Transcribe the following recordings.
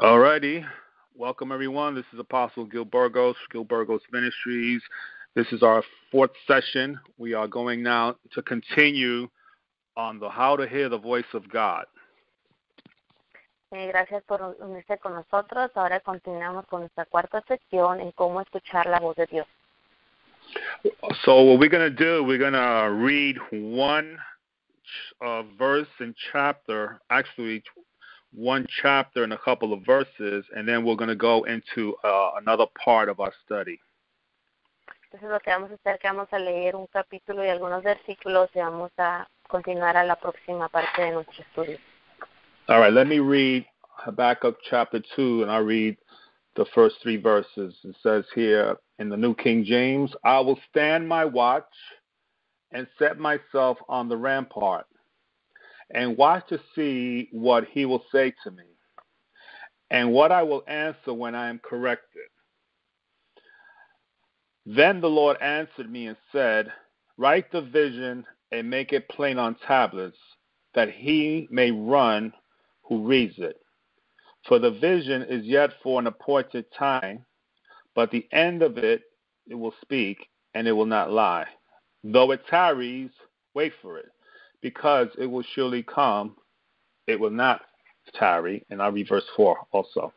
Alrighty. Welcome, everyone. This is Apostle Gil Burgos Ministries. This is our fourth session. We are going now to continue on the how to hear the voice of God. Gracias por unirse con nosotros. Ahora continuamos con nuestra cuarta sección en cómo escuchar la voz de Dios. So what we're going to do, we're going to read one verse and chapter, actually one chapter and a couple of verses, and then we're going to go into another part of our study. Entonces lo que vamos a hacer es que vamos a leer un capítulo y algunos versículos y vamos a continuar a la próxima parte de nuestro estudio. All right, let me read Habakkuk chapter 2, and I'll read the first three verses. It says here in the New King James, I will stand my watch and set myself on the rampart and watch to see what he will say to me and what I will answer when I am corrected. Then the Lord answered me and said, write the vision and make it plain on tablets, that he may run who reads it. For the vision is yet for an appointed time, but the end of it will speak, and it will not lie. Though it tarries, wait for it, because it will surely come, it will not tarry. And I'll read verse 4 also.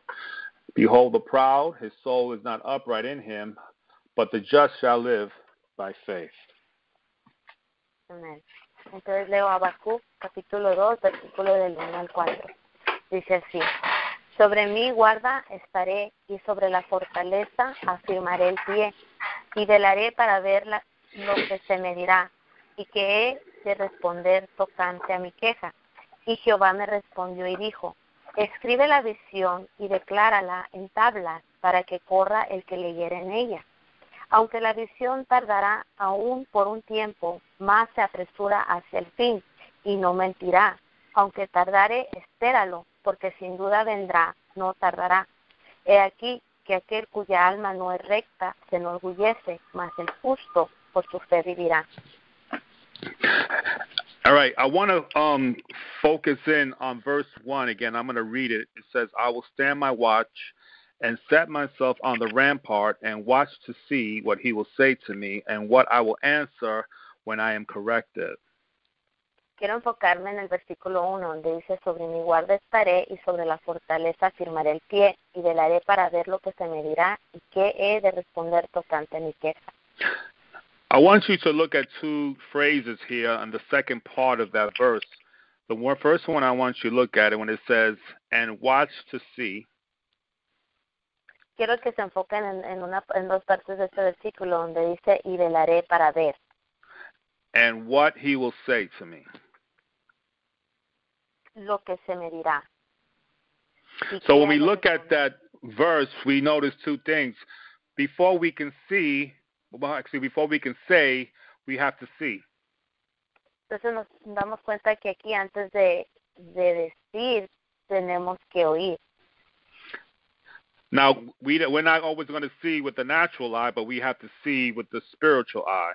Behold the proud, his soul is not upright in him, but the just shall live by faith. Amén. Entonces leo Habacuc, capítulo 2, versículo del 1 al 4. Dice así: sobre mi guarda estaré, y sobre la fortaleza afirmaré el pie, y velaré para ver lo que se me dirá, y que he de responder tocante a mi queja. Y Jehová me respondió y dijo: escribe la visión y declárala en tablas, para que corra el que leyere en ella. Aunque la visión tardará aún por un tiempo, más se apresura hacia el fin, y no mentirá. Aunque tardare, espéralo, porque sin duda vendrá, no tardará. He aquí que aquel cuya alma no es recta se enorgullece, mas el justo por su fe vivirá. All right, I want to focus in on verse 1 again. I'm going to read it. It says, I will stand my watch and set myself on the rampart and watch to see what he will say to me and what I will answer when I am corrected. Quiero enfocarme en el versículo 1, donde dice: sobre mi guarda estaré, y sobre la fortaleza firmaré el pie, y velaré para ver lo que se me dirá, y qué he de responder tocante a mi queja. I want you to look at two phrases here on the second part of that verse. The first one I want you to look at it when it says, and watch to see. Quiero que se enfoquen en dos partes de este versículo, donde dice: y velaré para ver. And what he will say to me. Lo que se me dirá. So when we look at that verse, we notice two things. Before we can see, before we can say, we have to see. Entonces nos damos cuenta que aquí antes de decir, tenemos que oír. Now, we're not always going to see with the natural eye, but we have to see with the spiritual eye.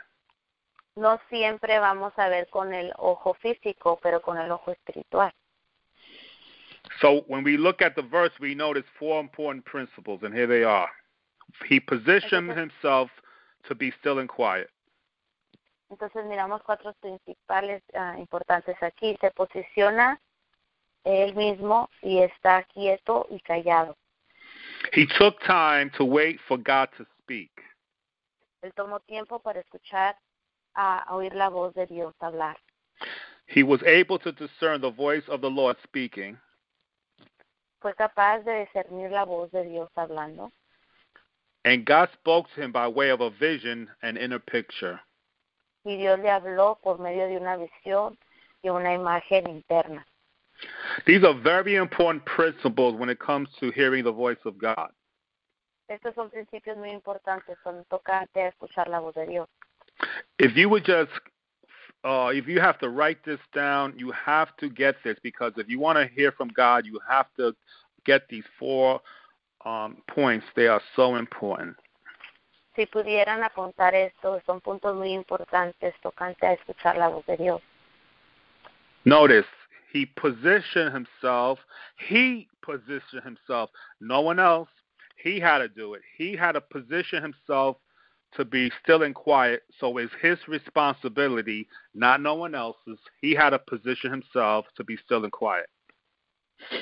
No siempre vamos a ver con el ojo físico, pero con el ojo espiritual. So when we look at the verse, we notice four important principles, and here they are. He positioned himself to be still and quiet. Entonces miramos cuatro principales importantes aquí. Se posiciona él mismo y está quieto y callado. He took time to wait for God to speak. Él tomó tiempo para escuchar, a oír la voz de Dios hablar. He was able to discern the voice of the Lord speaking. Fue capaz de discernir la voz de Dios hablando. And God spoke to him by way of a vision and inner picture. Y Dios le habló por medio de una visión y una imagen interna. These are very important principles when it comes to hearing the voice of God. Estos son principios muy importantes cuando toca escuchar la voz de Dios. If you would just, if you have to write this down, you have to get this, because if you want to hear from God, you have to get these four points. They are so important. Si pudieran apuntar esto, son puntos muy importantes tocante a escuchar la voz de Dios. Notice, he positioned himself. He position himself. No one else. He had to do it. He had to position himself to be still and quiet. So it's his responsibility, not no one else's. He had to position himself to be still and quiet.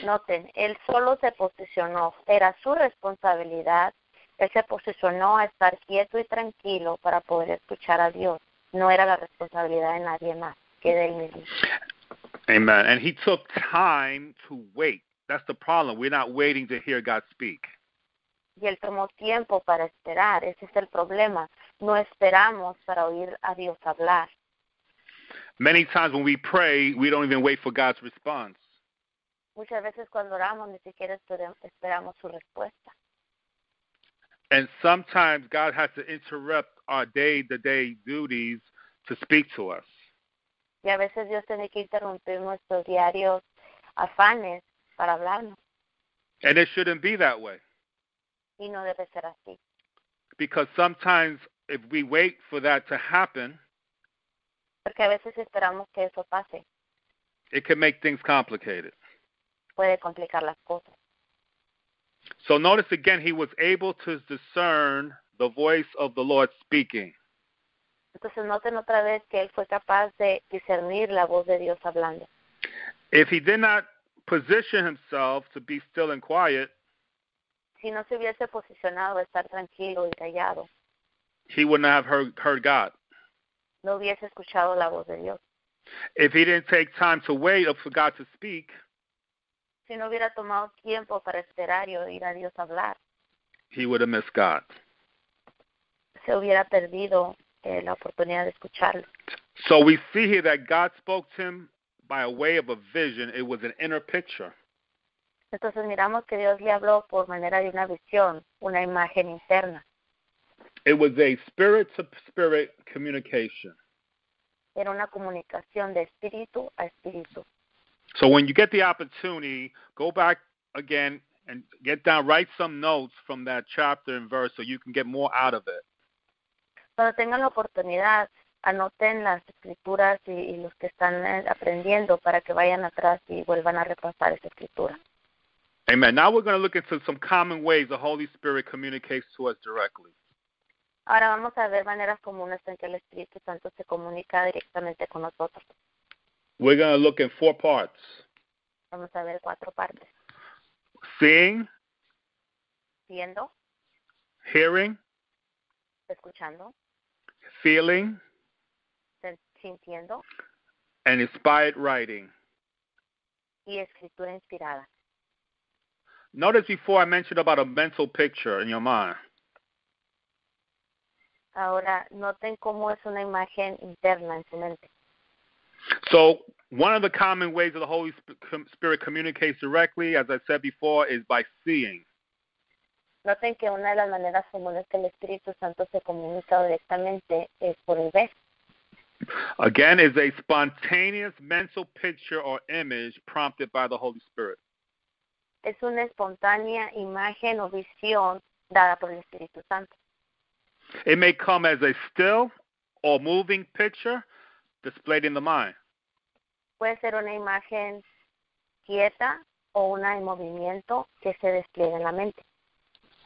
Noten, él solo se posicionó. Era su responsabilidad. Él se posicionó a estar quieto y tranquilo para poder escuchar a Dios. No era la responsabilidad de nadie más que de él mismo. Amen. And he took time to wait. That's the problem. We're not waiting to hear God speak. Y él tomó tiempo para esperar. Ese es el problema. No esperamos para oír a Dios hablar. Many times when we pray, we don't even wait for God's response. Muchas veces cuando oramos ni siquiera esperamos su respuesta. And sometimes God has to interrupt our day-to-day duties to speak to us. Y a veces Dios tiene que interrumpir nuestros diarios afanes para hablarnos. And it shouldn't be that way. Y no debe ser así. Because sometimes if we wait for that to happen, Porque a veces esperamos que eso pase. it can make things complicated. Puede complicar las cosas. So notice again, he was able to discern the voice of the Lord speaking. Entonces noten otra vez que él fue capaz de discernir la voz de Dios hablando. If he did not position himself to be still and quiet, Si no se hubiese posicionado a estar tranquilo y callado, he wouldn't have heard God. no hubiese escuchado la voz de Dios. If he didn't take time to wait for God to speak, Si no hubiera tomado tiempo para esperar y oír a Dios hablar, he would have missed God. se hubiera perdido la oportunidad de escucharlo. So we see here that God spoke to him by a way of a vision. It was an inner picture. Entonces miramos que Dios le habló por manera de una visión, una imagen interna. It was a spirit-to-spirit communication. Era una comunicación de espíritu a espíritu. So when you get the opportunity, go back again and write some notes from that chapter and verse so you can get more out of it. Cuando tengan la oportunidad, anoten las escrituras y los que están aprendiendo para que vayan atrás y vuelvan a repasar esa escritura. Amen. Now we're going to look into some common ways the Holy Spirit communicates to us directly. Ahora vamos a ver maneras comunes en que el Espíritu Santo se comunica directamente con nosotros. We're going to look in 4 parts. Vamos a ver 4 partes. Seeing, Viendo, hearing, escuchando, feeling, sintiendo and inspired writing. y escritura inspirada. Notice before I mentioned about a mental picture in your mind. Ahora, noten cómo es una imagen interna en su mente. So one of the common ways that the Holy Spirit communicates directly, as I said before, is by seeing. Noten que una de las maneras comunes que el Espíritu Santo se comunica directamente es por el ver. Again, is a spontaneous mental picture or image prompted by the Holy Spirit. Es una espontánea imagen o visión dada por el Espíritu Santo. It may come as a still or moving picture displayed in the mind. Puede ser una imagen quieta o una en movimiento que se despliega en la mente.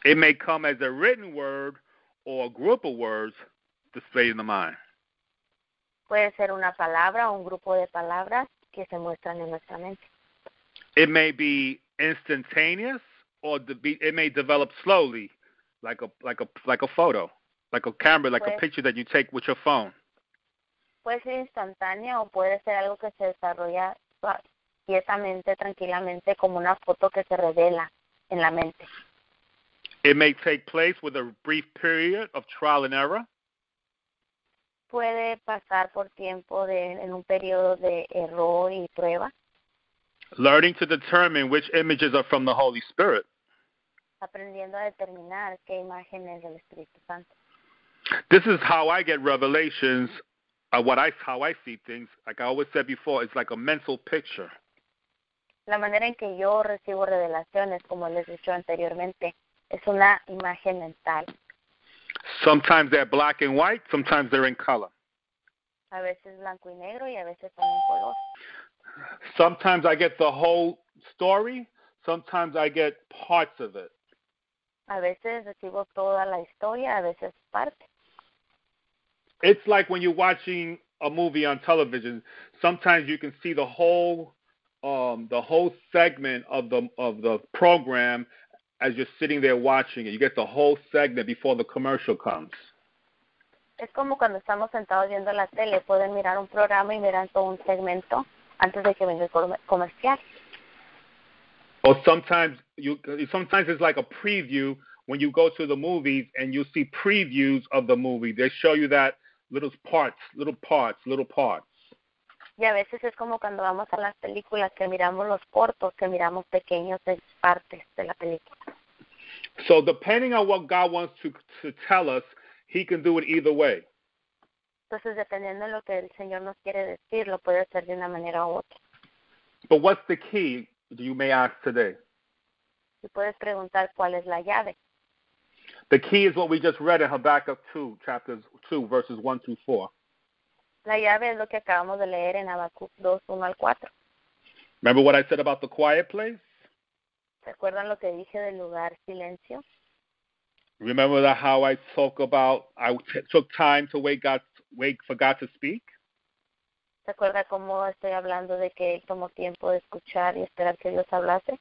It may come as a written word or a group of words displayed in the mind. Puede ser una palabra o un grupo de palabras que se muestran en nuestra mente. It may be instantaneous or it may develop slowly, like a photo, like a camera, like a picture that you take with your phone. Puede ser instantánea o puede ser algo que se desarrolla quietamente, tranquilamente, como una foto que se revela en la mente. It may take place with a brief period of trial and error. Puede pasar por tiempo en un periodo de error y prueba. Learning to determine which images are from the Holy Spirit. Aprendiendo a determinar qué imágenes del Espíritu Santo. This is how I get revelations. How I see things. Like I always said before, it's like a mental picture. La manera en que yo recibo revelaciones, como les he dicho anteriormente, es una imagen mental. Sometimes they're black and white. Sometimes they're in color. A veces blanco y negro y a veces son en color. Sometimes I get the whole story. sometimes I get parts of it. A veces recibo toda la historia, a veces parte. It's like when you're watching a movie on television. Sometimes you can see the whole segment of the program as you're sitting there watching it. You get the whole segment before the commercial comes. Es como cuando estamos sentados viendo la tele, pueden mirar un programa y miran todo un segmento antes de que venga el comercial. Or sometimes it's like a preview when you go to the movies and you see previews of the movie. They show you that little parts. Y a veces es como cuando vamos a las películas que miramos los cortos, que miramos pequeñas partes de la película. So depending on what God wants to tell us, He can do it either way. Entonces, dependiendo de lo que el Señor nos quiere decir, lo puede hacer de una manera u otra. But what's the key, you may ask today? Y puedes preguntar cuál es la llave. The key is what we just read in Habakkuk 2, chapters 2, verses 1 through 4. La llave es lo que acabamos de leer en Habacuc 2, 1 al 4. Remember what I said about the quiet place? ¿Se acuerdan lo que dije del lugar silencio? Remember how I talk about took time to wait for God to speak? ¿Se acuerda cómo estoy hablando de que Él tomó tiempo de escuchar y esperar que Dios hablase?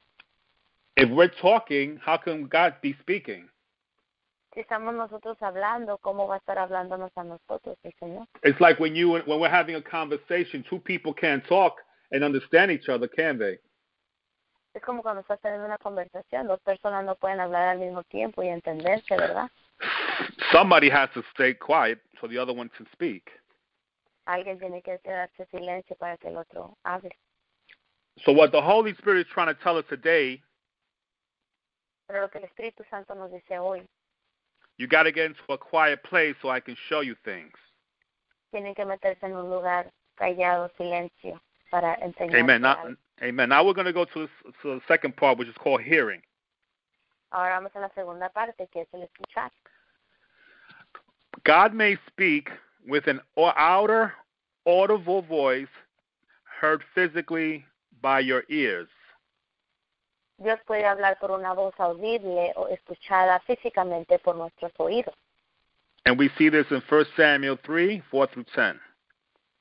If we're talking, how can God be speaking? Si estamos nosotros hablando, ¿cómo va a estar hablándonos a nosotros el Señor? It's like when we're having a conversation, two people can't talk and understand each other, can they? Es como cuando estás teniendo una conversación, dos personas no pueden hablar al mismo tiempo y entenderse, ¿verdad? Somebody has to stay quiet so the other one can speak. Alguien tiene que quedarse silencio para que el otro hable. So what the Holy Spirit is trying to tell us today, pero lo que el Espíritu Santo nos dice hoy, you got to get into a quiet place so I can show you things. tienen que meterse en un lugar callado, silencio, para enseñar. Amen. Now we're going to go to the second part, which is called hearing. Ahora vamos a la segunda parte, que es el escuchar. God may speak with an outer audible voice heard physically by your ears. Dios puede hablar por una voz audible o escuchada físicamente por nuestros oídos. And we see this in 1 Samuel 3, 4 through 10.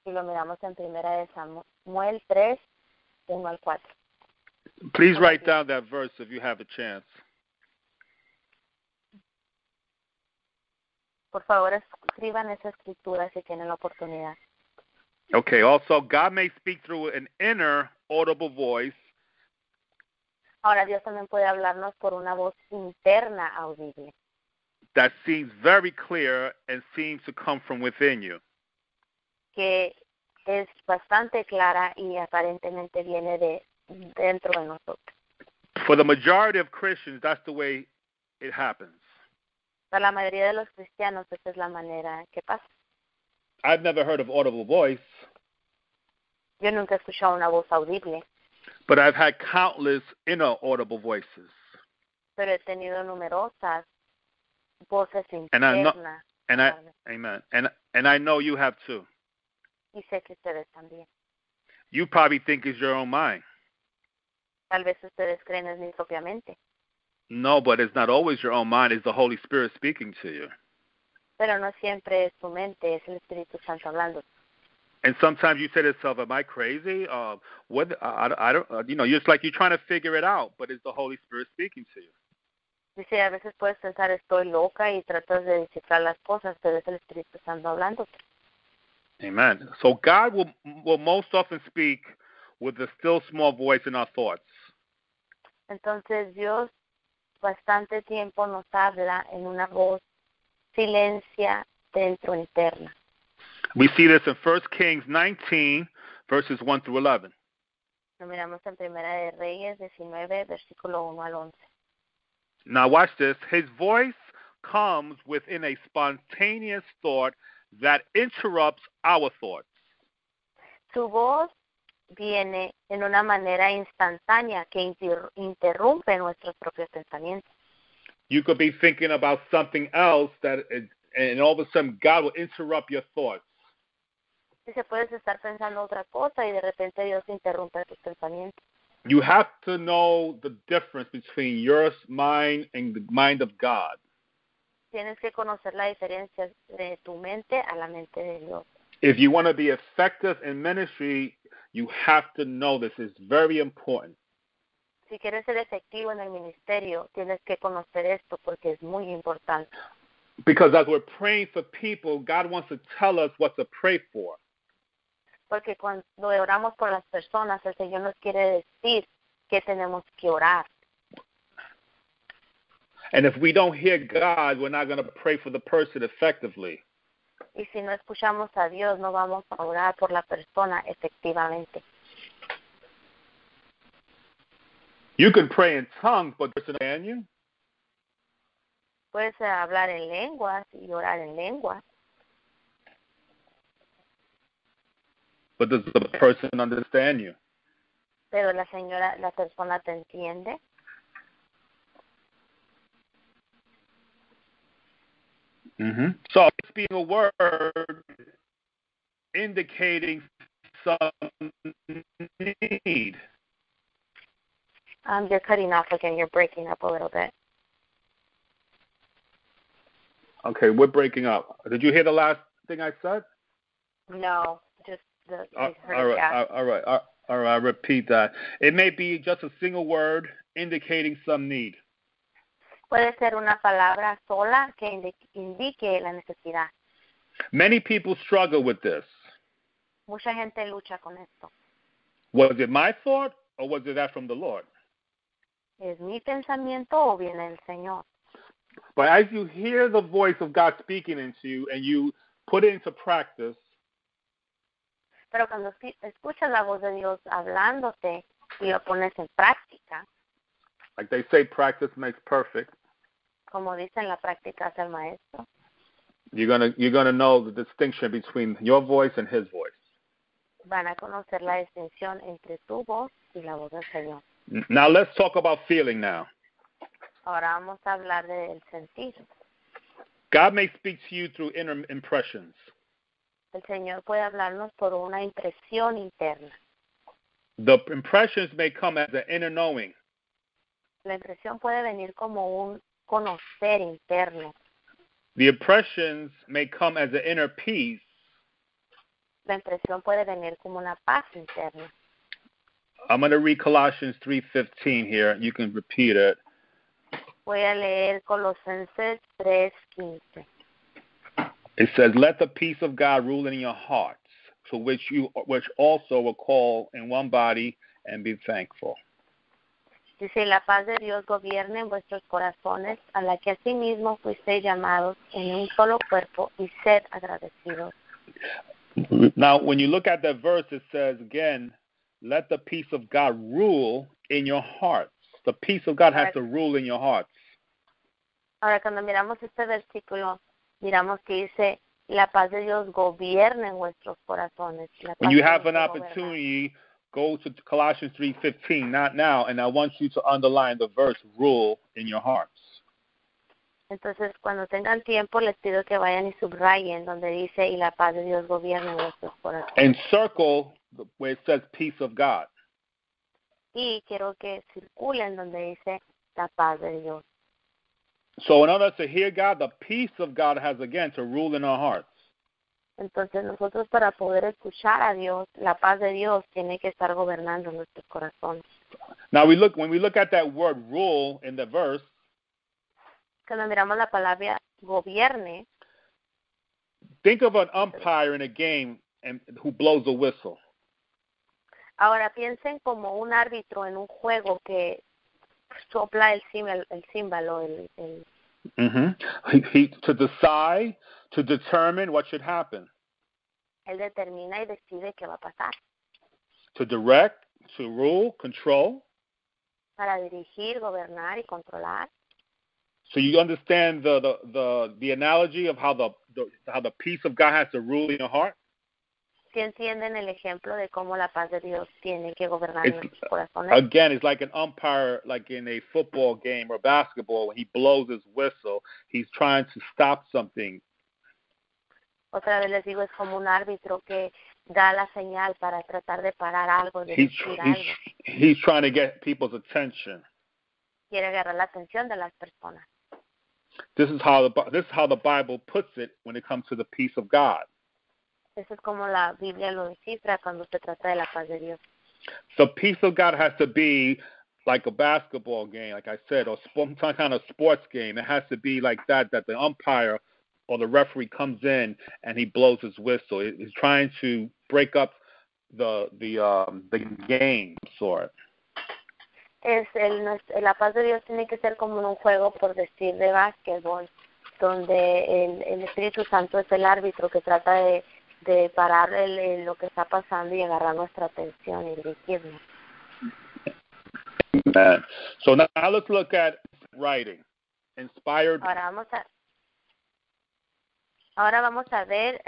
Y lo miramos en Primera de Samuel 3, 1 al 4. Please write down that verse if you have a chance. Por favor, escriban esa escritura si tienen la oportunidad. Okay, also, God may speak through an inner audible voice. Ahora, Dios también puede hablarnos por una voz interna audible. That seems very clear and seems to come from within you. Que es bastante clara y aparentemente viene de dentro de nosotros. For the majority of Christians, that's the way it happens. Para la mayoría de los cristianos, esa es la manera que pasa. I've never heard of audible voice. Yo nunca he escuchado una voz audible. But I've had countless inner audible voices. Pero he tenido numerosas voces internas. Amen. And I know you have too. Y sé que ustedes también. You probably think it's your own mind. Tal vez ustedes creen es mi propia mente. No, but it's not always your own mind. It's the Holy Spirit speaking to you. Pero no siempre es tu mente, es el Espíritu Santo hablando. And sometimes you say to yourself, "Am I crazy? What? I don't. It's like you're trying to figure it out, but it's the Holy Spirit speaking to you." Dice, a veces puedes pensar, estoy loca y tratas de descifrar las cosas, pero es el Espíritu Santo hablándote. Amen. So God will most often speak with a still small voice in our thoughts. Entonces Dios bastante tiempo nos habla en una voz silencia dentro interna. We see this in 1 Kings 19, verses 1 through 11. Lo miramos en Primera de Reyes 19, versículo 1 al 11. Now watch this. His voice comes within a spontaneous thought that interrupts our thoughts. Su voz viene en una manera instantánea que interrumpe nuestros propios pensamientos. You could be thinking about something else and all of a sudden God will interrupt your thoughts. Si se puedes estar pensando otra cosa y de repente Dios interrumpe tus pensamientos. You have to know the difference between your mind and the mind of God. Tienes que conocer la diferencia de tu mente a la mente de Dios. If you want to be effective in ministry, you have to know this. It's very important. Si quieres ser efectivo en el ministerio, tienes que conocer esto porque es muy importante. Because as we're praying for people, God wants to tell us what to pray for. Porque cuando oramos por las personas, el Señor nos quiere decir que tenemos que orar. And if we don't hear God, we're not going to pray for the person effectively. Y si no escuchamos a Dios, no vamos a orar por la persona efectivamente. You can pray in tongues, but does it understand you? Puedes hablar en lenguas y orar en lenguas, But does the person understand you? pero la persona te entiende. Mm-hmm. So it's being a word indicating some need. You're cutting off again. You're breaking up a little bit. Okay, we're breaking up. Did you hear the last thing I said? No, just I heard all a gap. right. I repeat that. It may be just a single word indicating some need. Puede ser una palabra sola que indique la necesidad. Many people struggle with this. Mucha gente lucha con esto. Was it my thought or was it that from the Lord? ¿Es mi pensamiento o viene del Señor? But as you hear the voice of God speaking into you and you put it into practice, pero cuando escuchas la voz de Dios hablándote y lo pones en práctica, like they say, practice makes perfect. Como dicen, la práctica hace el maestro. You're gonna know the distinction between your voice and His voice. Van a conocer la distinción entre tu voz y la voz del Señor. Now let's talk about feeling now. Ahora vamos a hablar del sentir. God may speak to you through inner impressions. El Señor puede hablarnos por una impresión interna. The impressions may come as an inner knowing. La impresión puede venir como un conocer interno. The impressions may come as an inner peace. La impresión puede venir como una paz interna. I'm going to read Colossians 3:15 here. You can repeat it. Voy a leer Colosenses 3:15. It says, "Let the peace of God rule in your hearts, to which also were called in one body, and be thankful." Dice, la paz de Dios gobierne en vuestros corazones, a la que asimismo fuisteis llamados en un solo cuerpo, y sed agradecidos. Now, when you look at that verse, it says again, "Let the peace of God rule in your hearts." The peace of God has to rule in your hearts. Ahora, cuando miramos este versículo, miramos que dice, la paz de Dios gobierne en vuestros corazones. When you have an opportunity, go to Colossians 3:15, not now, and I want you to underline the verse, rule in your hearts. Entonces, cuando tengan tiempo, les pido que vayan y subrayen donde dice, y la paz de Dios gobierne en vuestros corazones. And circle where it says peace of God. Y quiero que circulen donde dice, la paz de Dios. So in order to hear God, the peace of God has again to rule in our hearts. Entonces nosotros para poder escuchar a Dios, la paz de Dios tiene que estar gobernando nuestros corazones. Now when we look at that word rule in the verse, cuando miramos la palabra gobierne, think of an umpire in a game who blows a whistle. Ahora piensen como un árbitro en un juego que sopla el címbalo. To decide, to determine what should happen. Él determina y decide qué va a pasar. To direct, to rule, control. Para dirigir, gobernar y controlar. So you understand the analogy of how the peace of God has to rule in your heart? ¿Sí entienden el ejemplo de cómo la paz de Dios tiene que gobernar en nuestros corazones? Again, it's like an umpire, like in a football game or basketball, when he blows his whistle, he's trying to stop something. Otra vez les digo, es como un árbitro que da la señal para tratar de parar algo, de decir algo. He's trying to get people's attention. Quiere agarrar la atención de las personas. This is how the Bible puts it when it comes to the peace of God. Eso es como la Biblia lo descifra cuando se trata de la paz de Dios. The peace of God has to be like a basketball game, like I said, or some kind of sports game. It has to be like that the umpire or the referee comes in and he blows his whistle. He's trying to break up the game, sort. La paz de Dios tiene que ser como un juego, por decir, de básquetbol, donde el Espíritu Santo es el árbitro que trata de parar lo que está pasando y agarrar nuestra atención y dirigirnos. Amen. So now let's look at writing. Inspired. Ahora vamos a ver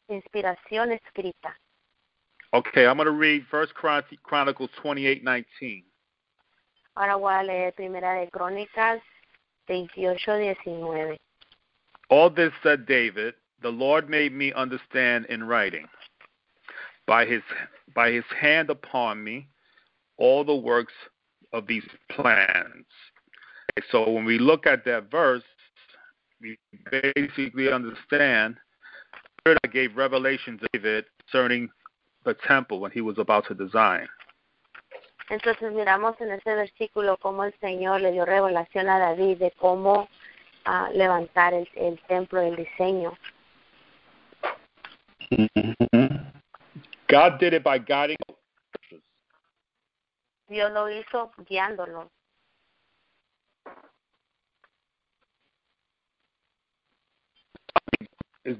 inspiración escrita. Okay, I'm going to read 1 Chronicles 28:19. Ahora voy a leer Primera de Crónicas 28:19. All this said David, the Lord made me understand in writing, by his hand upon me, all the works of these plans. So when we look at that verse, we basically understand God gave revelation to David concerning the temple when he was about to design. Entonces miramos en ese versículo cómo el Señor le dio revelación a David de cómo levantar el templo, el diseño. God did it by guiding. Dios lo hizo guiándolo. It's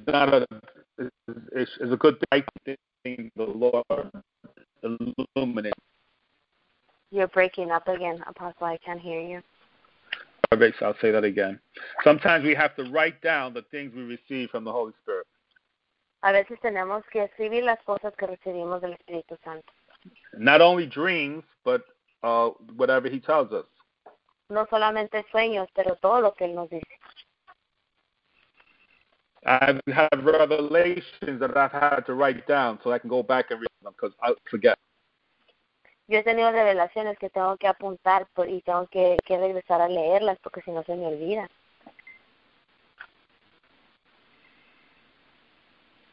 a good thing the Lord illuminates. You're breaking up again, Apostle. I can't hear you. All right, so I'll say that again. Sometimes we have to write down the things we receive from the Holy Spirit. A veces tenemos que escribir las cosas que recibimos del Espíritu Santo. Not only dreams, but whatever He tells us. No solamente sueños, pero todo lo que Él nos dice. I've had revelations that I've had to write down so I can go back and read them because I forget. Yo he tenido revelaciones que tengo que apuntar y tengo que regresar a leerlas porque si no se me olvida.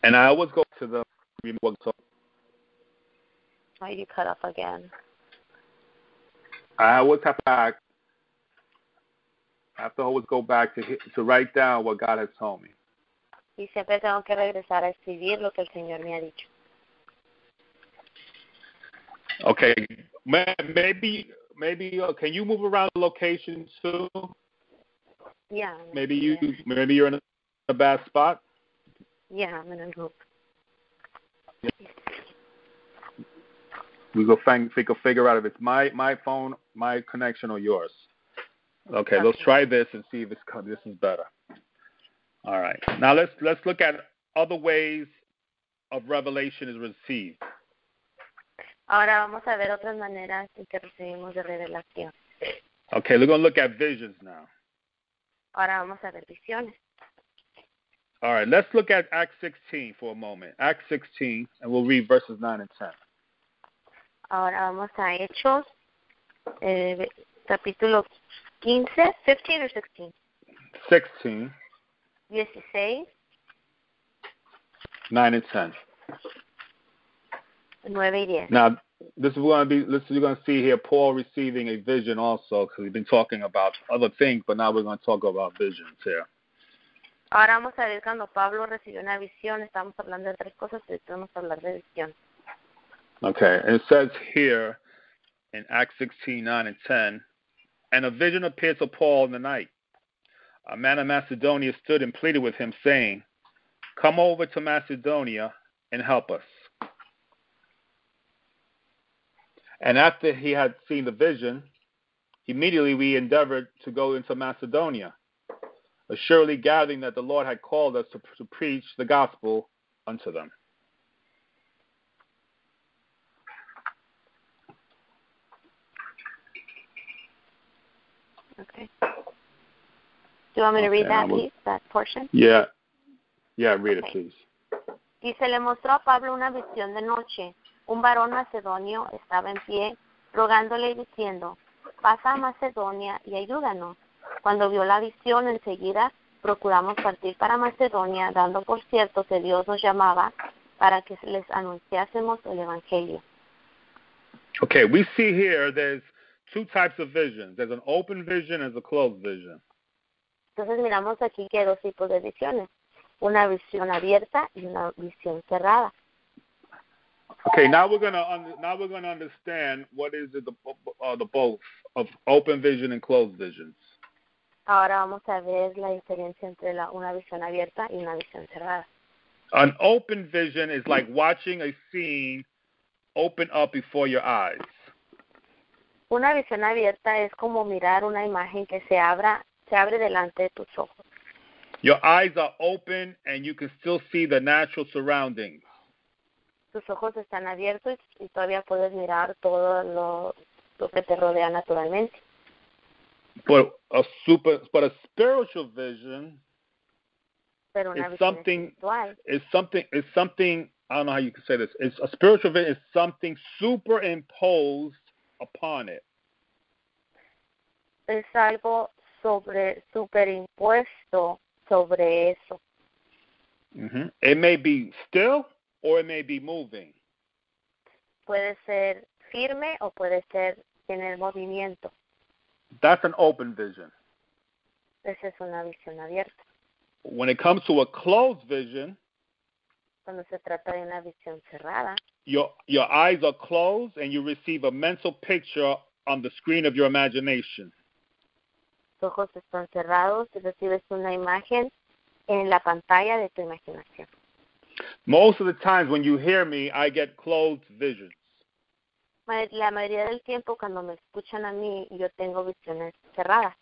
And I always go to the Oh, you cut off again. I always have to always go back to write down what God has told me. Y siempre tengo que regresar a escribir lo que el Señor me ha dicho. Okay, maybe can you move around the location too? Yeah. Maybe you're in a bad spot. Yeah, I'm in a group. We go figure out if it's my phone, my connection, or yours. Okay, let's try this and see if this is better. All right. Now let's look at other ways of revelation is received. Ahora vamos a ver otras maneras en que recibimos de revelación. Okay, we're going to look at visions now. Ahora vamos a ver visiones. All right, let's look at Acts 16 for a moment. Acts 16, and we'll read verses 9 and 10. Ahora vamos a Hechos, capítulo 15, 15 or 16? 16. 16. 9 and 10. 9 y 10. Now, you're going to see here Paul receiving a vision also, because we've been talking about other things, but now we're going to talk about visions here. Ahora vamos a ver cuando Pablo recibió una visión, estamos hablando de tres cosas, y vamos a hablar de visión. Okay, and it says here in Acts 16, 9 and 10, and a vision appeared to Paul in the night. A man of Macedonia stood and pleaded with him, saying, "Come over to Macedonia and help us." And after he had seen the vision, immediately we endeavored to go into Macedonia, assuredly gathering that the Lord had called us to preach the gospel unto them. Okay. Do you want me to read that, please, that portion? Yeah, read it, please. Y se le mostró a Pablo una visión de noche. Un varón macedonio estaba en pie, rogándole y diciendo, pasa a Macedonia y ayúdanos. Cuando vio la visión, enseguida procuramos partir para Macedonia, dando por cierto que Dios nos llamaba para que les anunciásemos el Evangelio. Okay, we see here there's two types of visions. There's an open vision and a closed vision. Entonces miramos aquí que hay dos tipos de visiones, una visión abierta y una visión cerrada. Okay, now we're gonna understand what is the both of open vision and closed visions. Ahora vamos a ver la diferencia entre una visión abierta y una visión cerrada. An open vision is like watching a scene open up before your eyes. Una visión abierta es como mirar una imagen que se abre delante de tus ojos. Your eyes are open and you can still see the natural surroundings. Tus ojos están abiertos y todavía puedes mirar todo lo que te rodea naturalmente. But a spiritual vision Pero una is visión something espiritual is something I don't know how you can say this. It's a spiritual vision is something superimposed upon it. es algo superimpuesto sobre eso. Mm-hmm. It may be still or it may be moving. Puede ser firme o puede ser tener movimiento. That's an open vision. Esa es una visión abierta. When it comes to a closed vision, Cuando se trata de una visión cerrada, your eyes are closed and you receive a mental picture on the screen of your imagination. tus ojos están cerrados y recibes una imagen en la pantalla de tu imaginación. Most of the times when you hear me, I get closed visions. La mayoría del tiempo cuando me escuchan a mí, yo tengo visiones cerradas.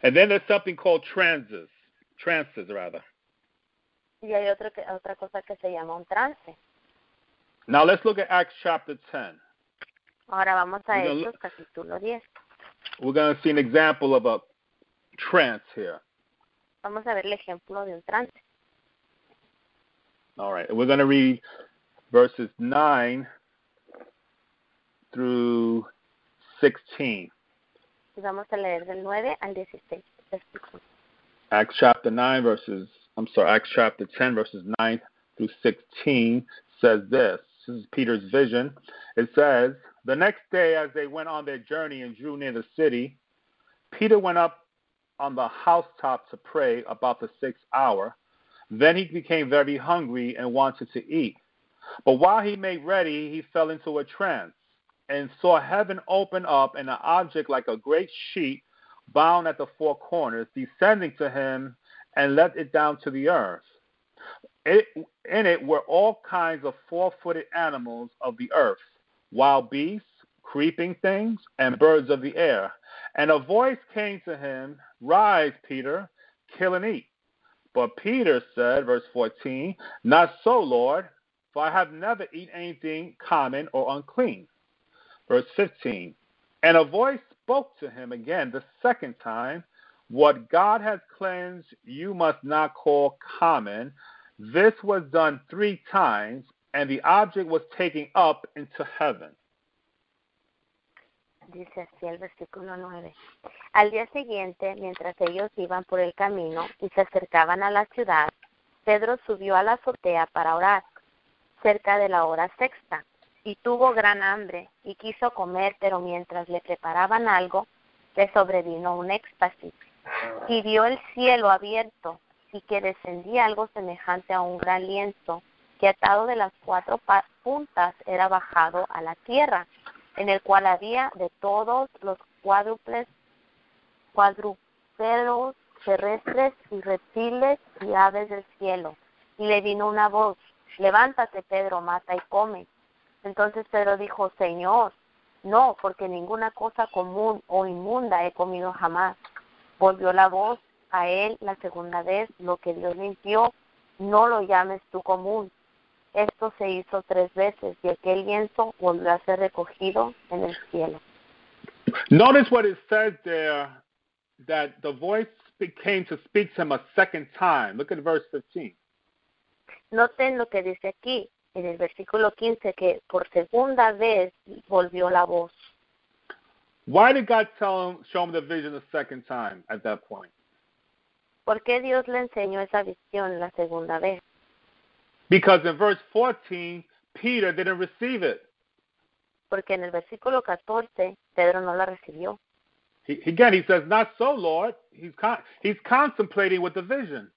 And then there's something called trances rather. Y hay otra cosa que se llama un trance. Now let's look at Acts chapter 10. Ahora vamos a Hechos capítulo 10. We're going to see an example of a trance here. Vamos a ver el ejemplo de un trance. All right. We're going to read verses 9 through 16. Y vamos a leer del 9 al 16. Acts chapter 10 verses 9 through 16 says this. This is Peter's vision. It says, the next day as they went on their journey and drew near the city, Peter went up on the housetop to pray about the 6th hour. Then he became very hungry and wanted to eat. But while he made ready, he fell into a trance and saw heaven open up and an object like a great sheet bound at the four corners, descending to him and let it down to the earth. In it were all kinds of four-footed animals of the earth, wild beasts, creeping things, and birds of the air. And a voice came to him, rise, Peter, kill and eat. But Peter said, verse 14, not so, Lord, for I have never eaten anything common or unclean. Verse 15, and a voice spoke to him again the second time, what God has cleansed you must not call common. This was done 3 times, and the object was taken up into heaven. Dice así el versículo 9. Al día siguiente, mientras ellos iban por el camino y se acercaban a la ciudad, Pedro subió a la azotea para orar, cerca de la hora sexta, y tuvo gran hambre, y quiso comer, pero mientras le preparaban algo, le sobrevino un éxtasis, y vio el cielo abierto, y que descendía algo semejante a un gran lienzo, que atado de las 4 puntas era bajado a la tierra, en el cual había de todos los cuadrúpedos terrestres y reptiles y aves del cielo. Y le vino una voz, levántate, Pedro, mata y come. Entonces Pedro dijo, Señor, no, porque ninguna cosa común o inmunda he comido jamás. Volvió la voz a él la segunda vez, lo que Dios limpió, no lo llames tú común. Esto se hizo 3 veces y aquel lienzo volvió a ser recogido en el cielo. Notice what it says there, that the voice came to speak to him a second time. Look at verse 15. Noten lo que dice aquí, en el versículo 15, que por segunda vez volvió la voz. Why did God show him the vision the second time at that point? ¿Por qué Dios le enseñó esa visión la segunda vez? Because in verse 14, Peter didn't receive it. Porque en el versículo 14, Pedro no la recibió. Again, he says, not so, Lord. He's contemplating with the vision.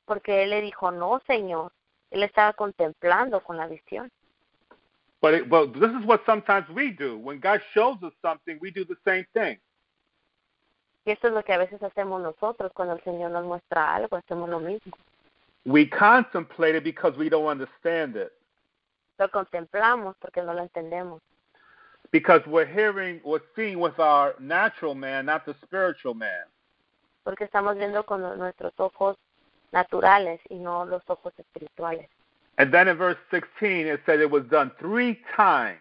Porque él le dijo, no, Señor. Él estaba contemplando con la visión. But this is what sometimes we do. When God shows us something, we do the same thing. Y esto es lo que a veces hacemos nosotros cuando el Señor nos muestra algo, hacemos lo mismo. We contemplate it because we don't understand it. Lo contemplamos porque no lo entendemos. Because we're seeing with our natural man, not the spiritual man. Porque estamos viendo con nuestros ojos naturales y no los ojos espirituales. And then in verse 16, it said it was done 3 times.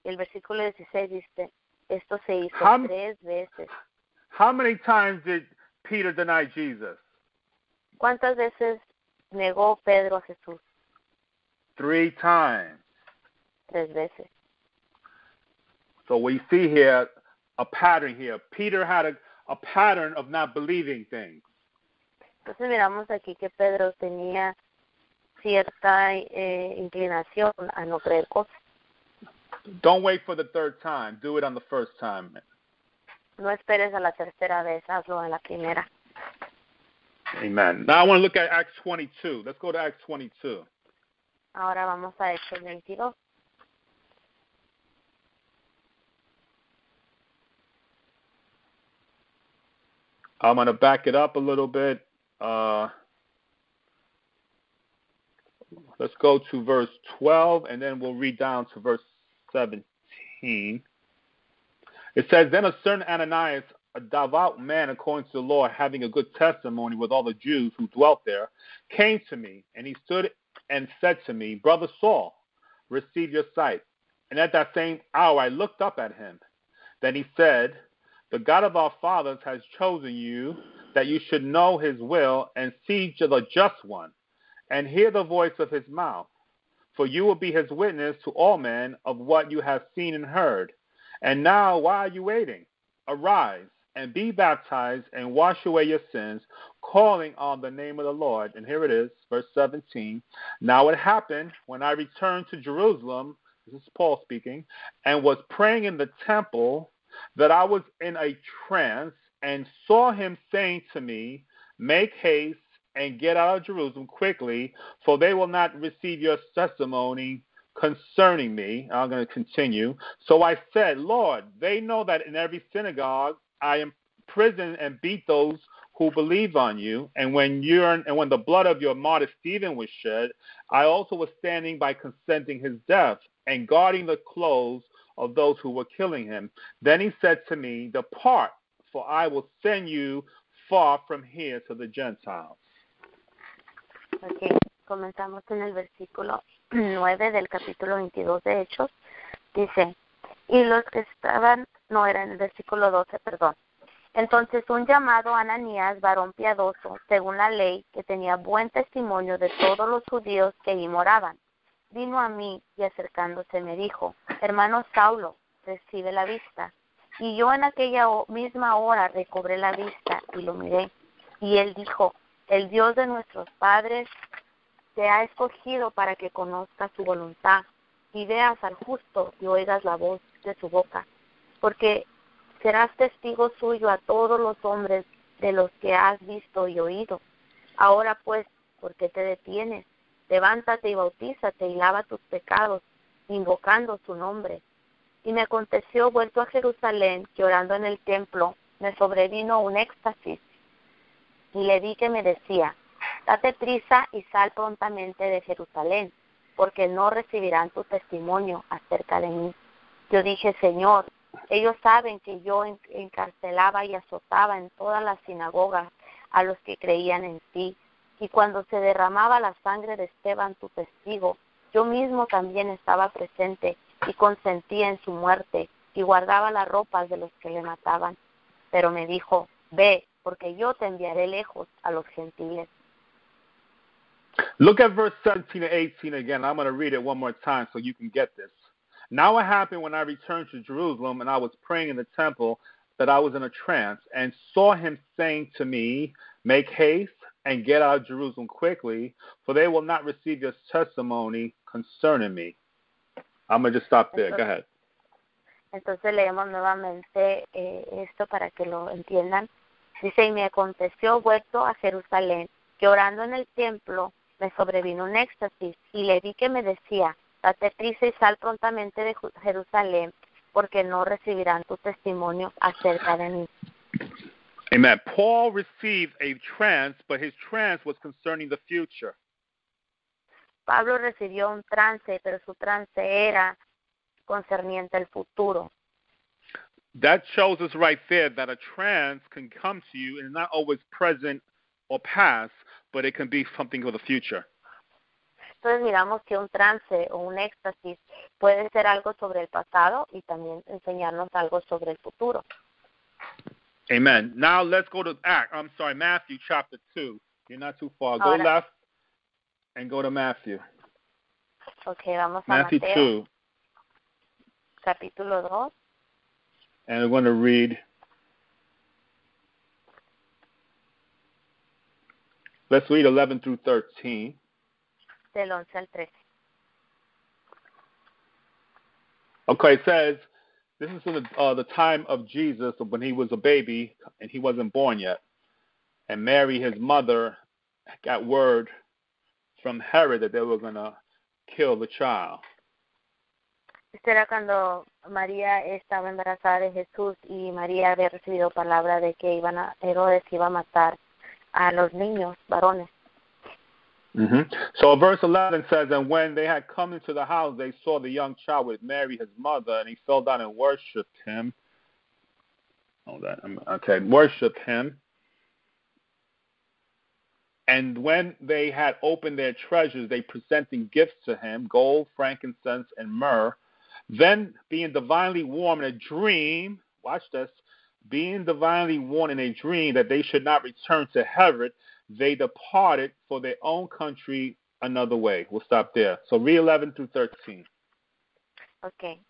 Y el versículo 16 dice, esto se hizo 3 veces. How many times did Peter deny Jesus? ¿Cuántas veces negó Pedro a Jesús? 3 times. 3 veces. So we see here a pattern here. Peter had a pattern of not believing things. Entonces miramos aquí que Pedro tenía cierta inclinación a no creer cosas. Don't wait for the 3rd time. Do it on the 1st time. No esperes a la tercera vez, hazlo en la primera. Amen. Now I want to look at Acts 22. Let's go to Acts 22. Ahora vamos a Hechos 22. I'm going to back it up a little bit. Let's go to verse 12, and then we'll read down to verse 17. It says, Then a certain Ananias, a devout man according to the Lord, having a good testimony with all the Jews who dwelt there, came to me, and he stood and said to me, Brother Saul, receive your sight. And at that same hour I looked up at him. Then he said, The God of our fathers has chosen you, that you should know his will and see the just one, and hear the voice of his mouth. For you will be his witness to all men of what you have seen and heard. And now, why are you waiting? Arise and be baptized and wash away your sins, calling on the name of the Lord. And here it is, verse 17. Now it happened when I returned to Jerusalem, this is Paul speaking, and was praying in the temple, that I was in a trance and saw him saying to me, Make haste and get out of Jerusalem quickly, for they will not receive your testimony concerning me. I'm going to continue. So I said, Lord, they know that in every synagogue I imprison and beat those who believe on you. And when the blood of your martyr Stephen was shed, I also was standing by consenting his death and guarding the clothes of those who were killing him. Then he said to me, Depart, for I will send you far from here to the Gentiles. Okay. Comenzamos en el versículo 9 del capítulo 22 de Hechos. Dice, y los que estaban, no era en el versículo 12, perdón. Entonces un llamado Ananías, varón piadoso, según la ley, que tenía buen testimonio de todos los judíos que allí moraban, vino a mí y acercándose me dijo, hermano Saulo, recibe la vista. Y yo en aquella misma hora recobré la vista y lo miré. Y él dijo, el Dios de nuestros padres te ha escogido para que conozcas su voluntad y veas al justo y oigas la voz de su boca, porque serás testigo suyo a todos los hombres de los que has visto y oído. Ahora pues, ¿por qué te detienes? Levántate y bautízate y lava tus pecados, invocando su nombre. Y me aconteció, vuelto a Jerusalén, que orando en el templo, me sobrevino un éxtasis, y le vi que me decía, date prisa y sal prontamente de Jerusalén, porque no recibirán tu testimonio acerca de mí. Yo dije, Señor, ellos saben que yo encarcelaba y azotaba en todas las sinagogas a los que creían en ti, y cuando se derramaba la sangre de Esteban, tu testigo, yo mismo también estaba presente y consentía en su muerte y guardaba las ropas de los que le mataban. Pero me dijo, ve, porque yo te enviaré lejos a los gentiles. Look at verse 17 and 18 again. I'm going to read it one more time so you can get this. Now it happened when I returned to Jerusalem and I was praying in the temple that I was in a trance and saw him saying to me, make haste and get out of Jerusalem quickly, for they will not receive your testimony concerning me. I'm going to just stop there. Go ahead. Entonces leemos nuevamente esto para que lo entiendan. Dice, y me aconteció vuelto a Jerusalén, que orando en el templo me sobrevino un éxtasis, y le vi que me decía, date prisa y sal prontamente de Jerusalén, porque no recibirán tu testimonio acerca de mí. Amen. Paul received a trance, but his trance was concerning the future. Pablo recibió un trance, pero su trance era concerniente al futuro. That shows us right there that a trance can come to you and it's not always present or past, but it can be something for the future. Entonces miramos que un trance o un éxtasis puede ser algo sobre el pasado y también enseñarnos algo sobre el futuro. Amen. Now let's go to Matthew chapter 2. You're not too far. Go left and go to Matthew. Okay, vamos a Matthew 2. Capítulo 2. And we're going to read. Let's read 11 through 13. Del 11 al 13. Okay, it says, this is in the time of Jesus when he was a baby and he wasn't born yet. And Mary, his mother, got word from Herod that they were going to kill the child. Esto era cuando María estaba embarazada de Jesús y María había recibido palabra de que Herodes iba a matar a los niños varones. Mm-hmm. So verse 11 says, and when they had come into the house, they saw the young child with Mary, his mother, and he fell down and worshipped him. Worshipped him. And when they had opened their treasures, they presented gifts to him, gold, frankincense, and myrrh. Then, being divinely warned in a dream, watch this, being divinely warned in a dream that they should not return to Herod, they departed for their own country another way. We'll stop there. So read 11 through 13. Okay.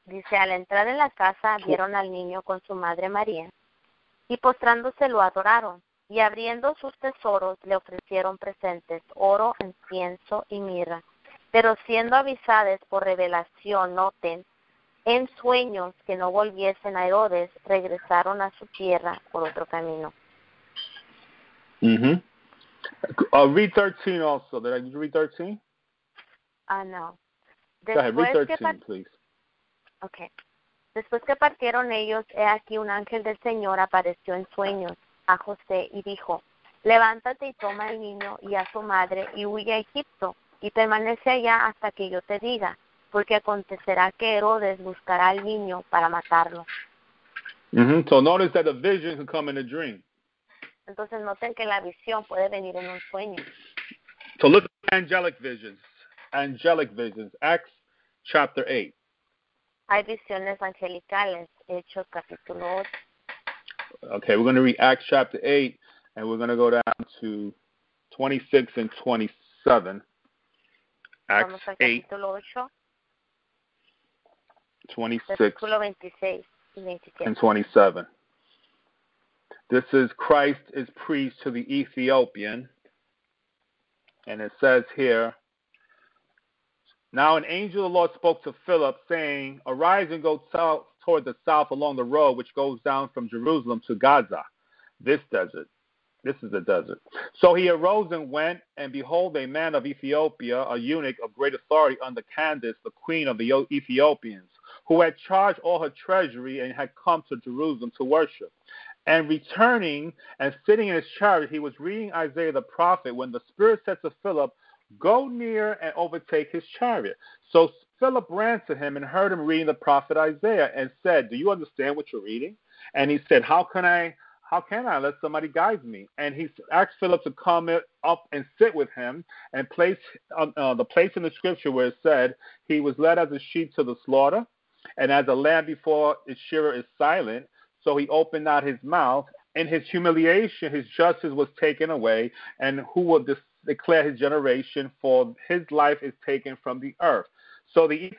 Dice, al entrar en la casa, vieron al niño con su madre María, y postrándose lo adoraron, y abriendo sus tesoros le ofrecieron presentes, oro, incienso y mirra. Pero siendo avisadas por revelación, noten, en sueños que no volviesen a Herodes, regresaron a su tierra por otro camino. Mm-hmm. Read 13 also. Did I read 13? No. Go ahead, read 13, please. Okay. Después que partieron ellos, he aquí un ángel del Señor apareció en sueños a José y dijo, levántate y toma al niño y a su madre y huye a Egipto y permanece allá hasta que yo te diga, porque acontecerá que Herodes buscará al niño para matarlo. Mm-hmm. So notice that a vision can come in a dream. Entonces noten que la visión puede venir en un sueño. So look at angelic visions. Angelic visions. Acts chapter 8. Hay visiones angelicales. Hechos capítulo 8. Okay, we're going to read Acts chapter 8, and we're going to go down to 26 and 27. Acts Vamos al 8, capítulo 8, 26 versículo 26 y 27. and 27. This is Christ is preached to the Ethiopian, and it says here, now an angel of the Lord spoke to Philip, saying, arise and go south toward the south along the road which goes down from Jerusalem to Gaza, this desert. This is the desert. So he arose and went, and behold, a man of Ethiopia, a eunuch of great authority under Candace, the queen of the Ethiopians, who had charged all her treasury and had come to Jerusalem to worship. And returning and sitting in his chariot, he was reading Isaiah the prophet, when the Spirit said to Philip, go near and overtake his chariot. So Philip ran to him and heard him reading the prophet Isaiah and said, do you understand what you're reading? And he said, how can I let somebody guide me? And he asked Philip to come up and sit with him and place the place in the scripture where it said, he was led as a sheep to the slaughter, and as a lamb before its shearer is silent, so he opened not his mouth. In his humiliation, his justice was taken away, and who will declare his generation, for his life is taken from the earth. So the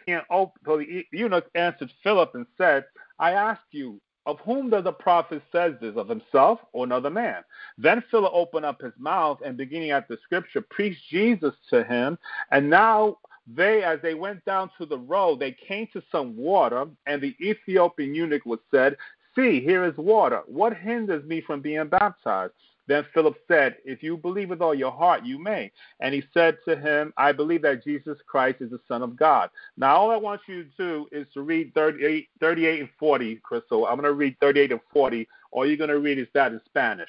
eunuch answered Philip and said, I ask you, of whom does the prophet says this, of himself or another man? Then Philip opened up his mouth and, beginning at the scripture, preached Jesus to him. And now as they went down to the road, they came to some water, and the Ethiopian eunuch was said, See, here is water. What hinders me from being baptized? Then Philip said, If you believe with all your heart, you may. And he said to him, I believe that Jesus Christ is the Son of God. Now, all I want you to do is to read 38 and 40, Crystal. I'm going to read 38 and 40. All you're going to read is that in Spanish.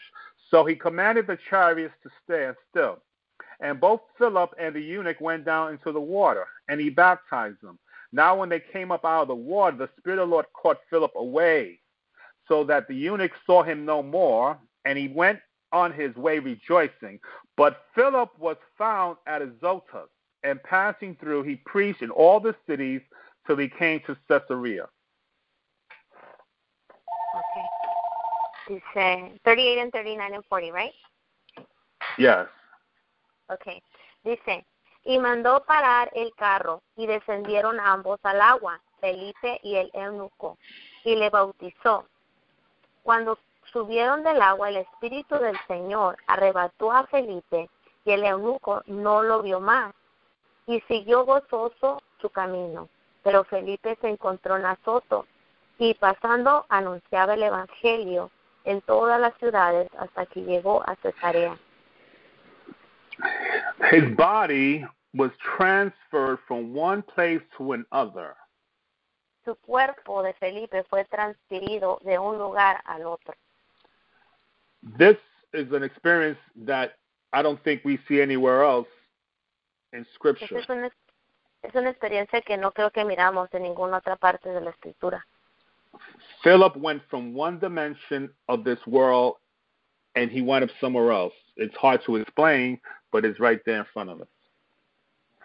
So he commanded the chariots to stand still. And both Philip and the eunuch went down into the water, and he baptized them. Now when they came up out of the water, the Spirit of the Lord caught Philip away, so that the eunuch saw him no more, and he went on his way rejoicing. But Philip was found at Azotus, and passing through, he preached in all the cities till he came to Caesarea. Okay. Dice 38 and 39 and 40, right? Yes. Okay. Dice, y mandó parar el carro, y descendieron ambos al agua, Felipe y el eunuco, y le bautizó. Cuando subieron del agua, el Espíritu del Señor arrebató a Felipe, y el eunuco no lo vio más, y siguió gozoso su camino. Pero Felipe se encontró en Azoto, y pasando anunciaba el Evangelio en todas las ciudades hasta que llegó a Cesarea. His body was transferred from one place to another. Su cuerpo de Felipe fue transferido de un lugar al otro. This is an experience that I don't think we see anywhere else in Scripture. Es una experiencia que no creo que miramos en ninguna otra parte de la Escritura. Philip went from one dimension of this world and he went up somewhere else. It's hard to explain, but it's right there in front of us.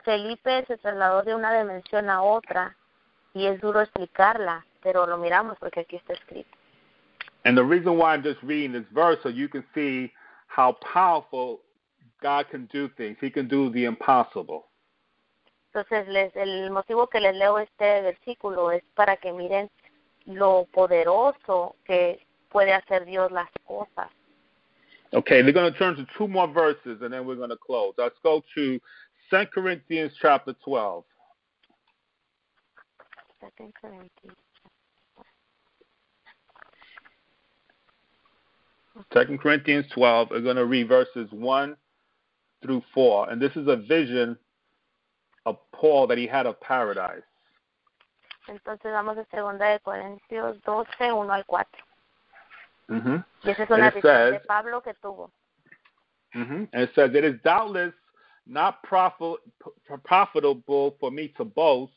Felipe se trasladó de una dimensión a otra y es duro explicarla, pero lo miramos porque aquí está escrito. And the reason why I'm just reading this verse so you can see how powerful God can do things. He can do the impossible. Entonces, el motivo que les leo este versículo es para que miren lo poderoso que puede hacer Dios las cosas. Okay, they're going to turn to two more verses, and then we're going to close. Let's go to 2 Corinthians chapter 12. 2 Corinthians. 2 Corinthians 12, we're going to read verses 1 through 4. And this is a vision of Paul that he had of paradise. Entonces vamos a 2 de Corintios 12, 1 al 4. Mm-hmm. Y esa es una visión de Pablo que tuvo. Mm-hmm. And it says, it is doubtless not profitable for me to boast.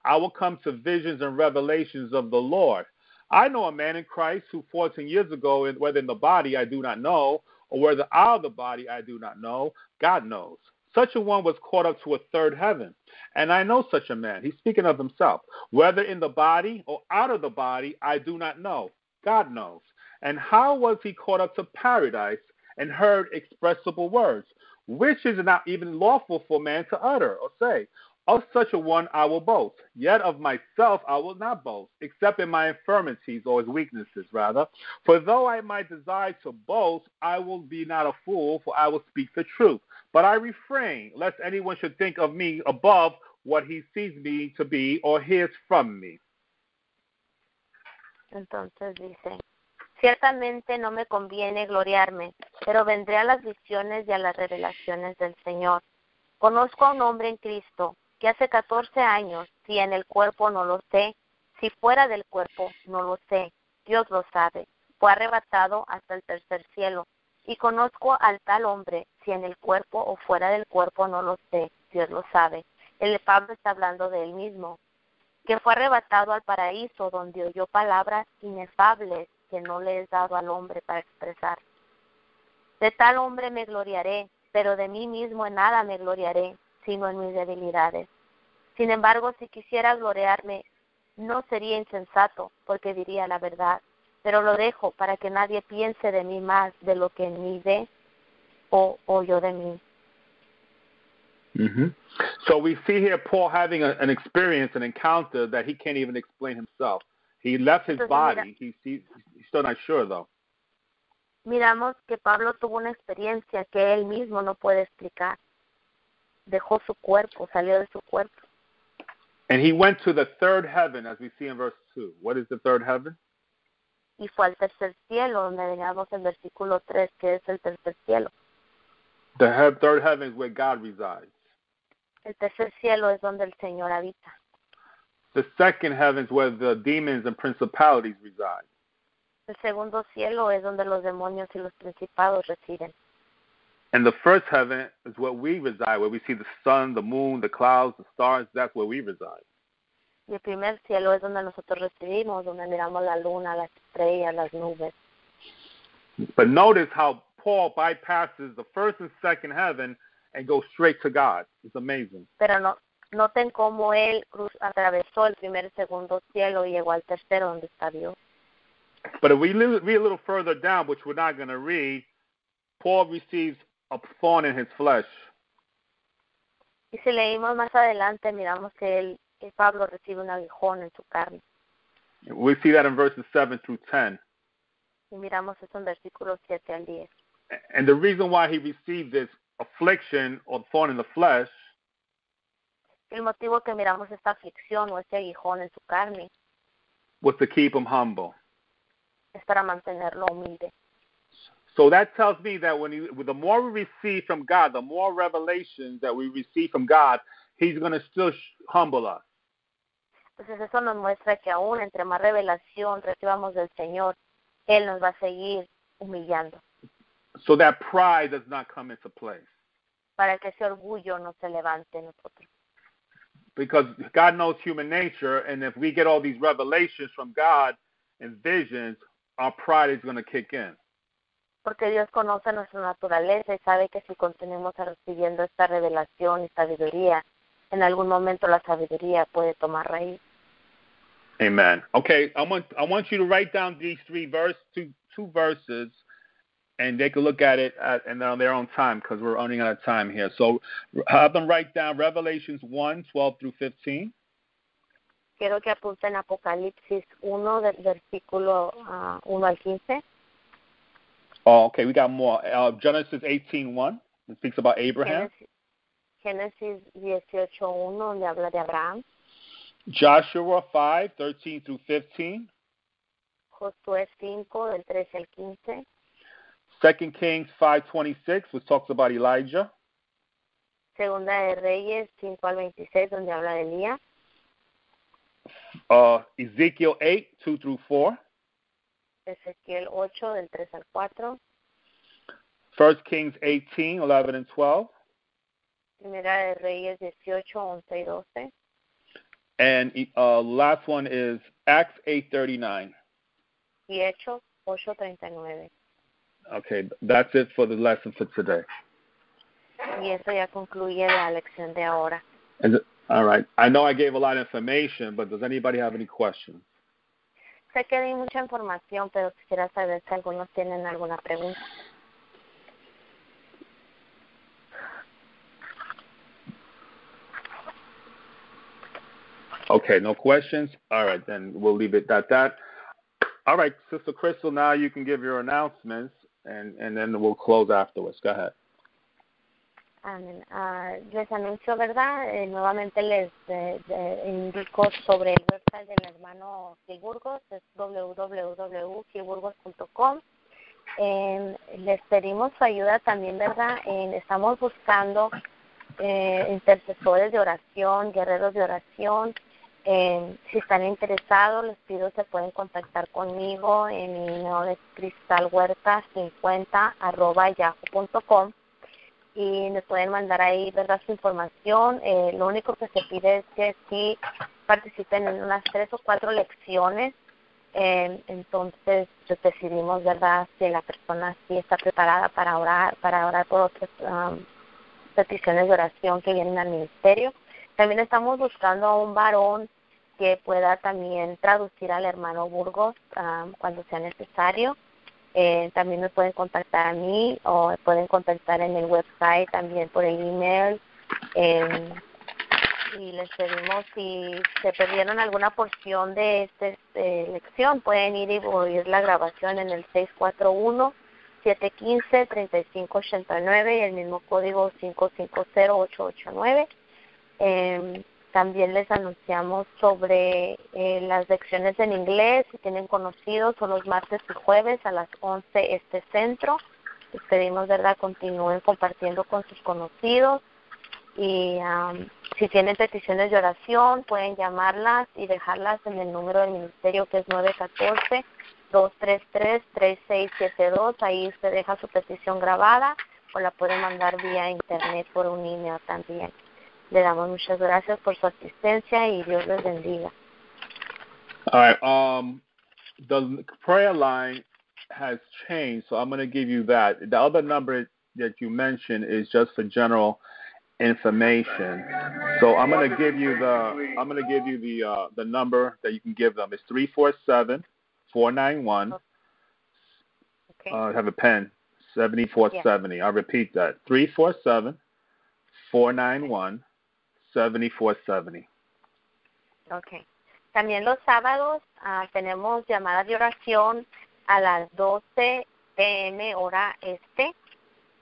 I will come to visions and revelations of the Lord. I know a man in Christ who 14 years ago, whether in the body I do not know, or whether out of the body I do not know, God knows. Such a one was caught up to a third heaven. And I know such a man. He's speaking of himself. Whether in the body or out of the body, I do not know. God knows. And how was he caught up to paradise and heard expressible words, which is not even lawful for man to utter or say? Of such a one I will boast. Yet of myself I will not boast, except in my infirmities, or his weaknesses, rather. For though I might desire to boast, I will be not a fool, for I will speak the truth. But I refrain, lest anyone should think of me above what he sees me to be or hears from me. Entonces dice, ciertamente no me conviene gloriarme, pero vendré a las visiones y a las revelaciones del Señor. Conozco a un hombre en Cristo, que hace 14 años, si en el cuerpo no lo sé, si fuera del cuerpo no lo sé, Dios lo sabe, fue arrebatado hasta el tercer cielo. Y conozco al tal hombre, si en el cuerpo o fuera del cuerpo no lo sé, Dios lo sabe. El Pablo está hablando de él mismo, que fue arrebatado al paraíso, donde oyó palabras inefables que no le es dado al hombre para expresar. De tal hombre me gloriaré, pero de mí mismo en nada me gloriaré, sino en mis debilidades. Sin embargo, si quisiera gloriarme, no sería insensato, porque diría la verdad, pero lo dejo para que nadie piense de mí más de lo que en mí ve o oyó de mí. Mm-hmm. So we see here Paul having an experience, an encounter that he can't even explain himself. He left his body. He's still not sure, though. Miramos que Pablo tuvo una experiencia que él mismo no puede explicar. Dejó su cuerpo, salió de su cuerpo. And he went to the third heaven, as we see in verse 2. What is the third heaven? Y fue al tercer cielo, donde veamos el versículo 3, que es el tercer cielo. The third heaven is where God resides. El tercer cielo es donde el Señor habita. The second heaven is where the demons and principalities reside. El segundo cielo es donde los demonios y los principados residen. And the first heaven is where we reside, where we see the sun, the moon, the clouds, the stars. That's where we reside. Y el primer cielo es donde nosotros residimos, donde miramos la luna, las estrellas, las nubes. But notice how Paul bypasses the first and second heaven and goes straight to God. It's amazing. Pero noten cómo él atravesó el primer y segundo cielo y llegó al tercero, donde está Dios. But if we read a little further down, which we're not going to read, Paul receives a thorn in his flesh. Y si leímos más adelante, miramos que Pablo recibe un aguijón en su carne. We see that in verses 7 through 10. Y miramos eso en versículos 7 al 10. And the reason why he received this affliction or thorn in the flesh El motivo que miramos esta aflicción o este aguijón en su carne was to keep him humble. es para mantenerlo humilde. So that tells me that the more we receive from God, the more revelations that we receive from God, He's going to still humble us. Entonces eso nos muestra que aún entre más revelación recibamos del Señor, Él nos va a seguir humillando. So that pride does not come into place. Para que ese orgullo no se levante en nosotros. Because God knows human nature, and if we get all these revelations from God and visions, our pride is going to kick in. Porque Dios conoce nuestra naturaleza y sabe que si continuamos recibiendo esta revelación y sabiduría, en algún momento la sabiduría puede tomar raíz. Amen. Okay, I want you to write down these two verses, and they can look at it and on their own time because we're running out of time here. So have them write down Revelations 1:12 through 15. Quiero que apunten Apocalipsis 1 del versículo 1 al 15. Oh, okay, we got more. Genesis 18:1. It speaks about Abraham. Génesis 18:1, donde habla de Abraham. Joshua 5:13 through 15. Josué 5, del 13 al 15. 2 Kings 5:26, which talks about Elijah. Segunda de Reyes 5 al 26, donde habla de Elías. Ezekiel 8:2 through 4. Ezequiel 8, del 3 al 4. 1 Kings 18:11 and 12. Primera de Reyes 18, 11 y 12. And last one is Acts 8:39. Y Hechos 8:39. Okay, that's it for the lesson for today. Y eso ya concluye la lección de ahora. All right. I know I gave a lot of information, but does anybody have any questions? Sé que di mucha información, pero quisiera saber si algunos tienen alguna pregunta. Okay, no questions? All right, then we'll leave it at that. All right, Sister Crystal, now you can give your announcements, and then we'll close afterwards. Go ahead. Amén. Les anuncio, ¿verdad? Nuevamente les indico sobre el website del hermano Gil Burgos, es www.gilburgos.com. Les pedimos su ayuda también, ¿verdad? Estamos buscando intercesores de oración, guerreros de oración. Si están interesados, les pido se pueden contactar conmigo en mi email es cristalhuerta50@yahoo.com y me pueden mandar ahí, ¿verdad?, su información. Lo único que se pide es que sí participen en unas 3 o 4 lecciones. Entonces decidimos, ¿verdad?, si la persona sí está preparada para orar por otras peticiones de oración que vienen al ministerio. También estamos buscando a un varón que pueda también traducir al hermano Burgos cuando sea necesario. También me pueden contactar a mí o pueden contactar en el website, también por el email Y les pedimos, si se perdieron alguna porción de esta lección, pueden ir y oír la grabación en el 641-715-3589 y el mismo código 550889. También les anunciamos sobre las lecciones en inglés, si tienen conocidos, son los martes y jueves a las 11 este centro. Les pedimos, ¿verdad?, continúen compartiendo con sus conocidos. Y si tienen peticiones de oración, pueden llamarlas y dejarlas en el número del ministerio, que es 914-233-3672. Ahí usted deja su petición grabada o la puede mandar vía internet por un email también. Le damos muchas gracias por su asistencia y Dios les bendiga. All right. The prayer line has changed, so I'm going to give you that. The other number that you mentioned is just for general information. So I'm going to give you the number that you can give them. It's 347-491. Okay. Have a pen. 7470. Yeah. I'll repeat that. 347-491-7470. Okay. También los sábados tenemos llamadas de oración a las 12 p.m. hora este.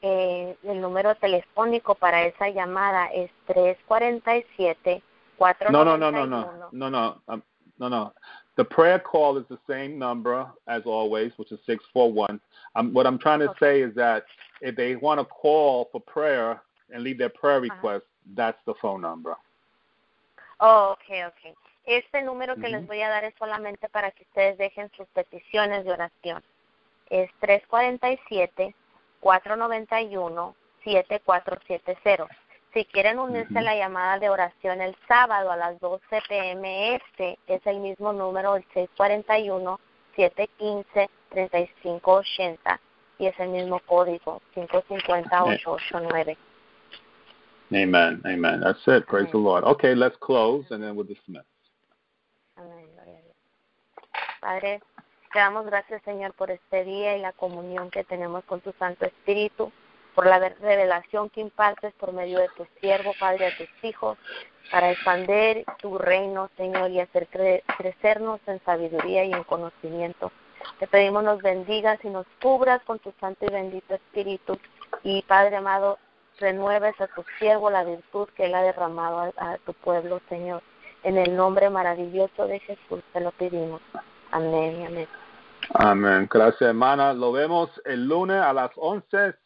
El número telefónico para esa llamada es 347-491. No. The prayer call is the same number as always, which is 641. What I'm trying to say is that if they want to call for prayer and leave their prayer request, that's the phone number. Oh, okay. Este número que les voy a dar es solamente para que ustedes dejen sus peticiones de oración. Es 347-491-7470. Si quieren unirse a la llamada de oración el sábado a las 12 p.m. es el mismo número, el 641-715-3580, y es el mismo código, 550889. Amen. That's it. Praise the Lord. Okay, let's close and then we'll dismiss. Amén. Gloria a Dios. Padre, te damos gracias, Señor, por este día y la comunión que tenemos con tu Santo Espíritu, por la revelación que impartes por medio de tu siervo, Padre, a tus hijos, para expandir tu reino, Señor, y hacer crecernos en sabiduría y en conocimiento. Te pedimos nos bendigas y nos cubras con tu santo y bendito Espíritu. Y, Padre amado, renueves a tu siervo la virtud que él ha derramado a tu pueblo, Señor. En el nombre maravilloso de Jesús te lo pedimos. Amén y amén. Amén. Gracias, hermana. Lo vemos el lunes a las 11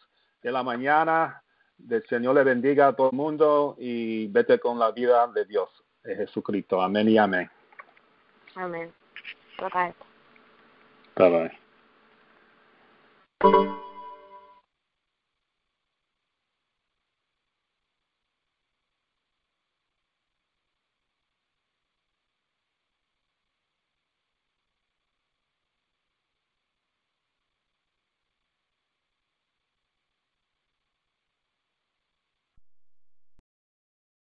de la mañana. El Señor le bendiga a todo el mundo y vete con la vida de Dios, de Jesucristo. Amén y amén. Amén. Bye bye. Bye bye.